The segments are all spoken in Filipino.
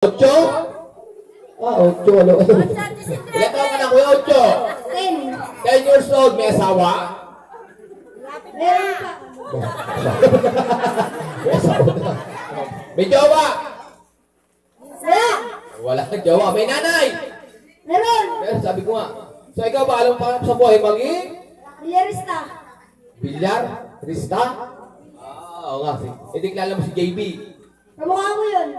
Ocho? Ah, ocho. Ano? Ilan taon ka na, Kuya Ocho? 10 years old. May asawa? Meron pa. May asawa na. May jowa? Wala. Wala kang jowa. May nanay? Meron. Pero sabi ko nga. So ikaw ba, alam pa sa buhay maging? Bilyarista. Bilyar? Rista? Oo nga. Hindi kilala mo si JB. Kamukha mo yun.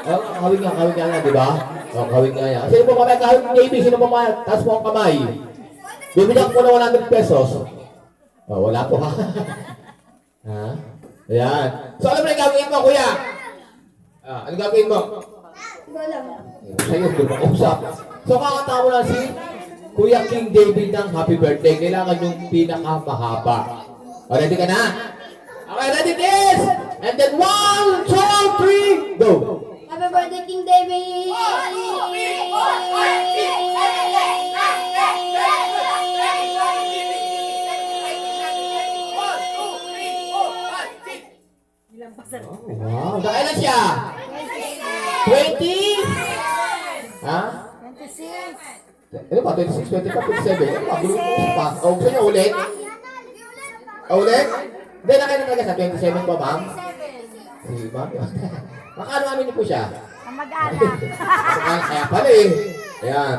Oh, kawin nga di ba? Oh, kawin nga yan. Sino po mamaya kawin ni JB? Sino po mamaya? Taas mo ang kamay. Bibigyan ko na 100 pesos. Oh, wala po ha. Ha? Ayan. So alam mo na yung gagawin mo, kuya? Ano gagawin mo? Hindi ko alam. Sa'yo, di ba usap? So kakanta mo na si Kuya King David ng happy birthday. Kailangan yung pinakamahaba. O, ready ka na? Okay, ready, kids! And then 1, 2, 3, go! Happy birthday, King David! Wow, nakailan siya? 20? Ha? 26. Ano ba? 26, 25, 27? Ano ba? Gulo ko pa. O, gusto niyo ulit? Ulit? Hindi, nakailan talaga sa 27 pa, ma'am? Si ma'am. Makano amin niyo po siya? Mag-anak. Kaya pala eh. Ayan.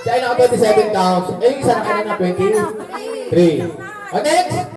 Siya ay naka 27 counts. Eh, yung isa na kanina 23. O, next!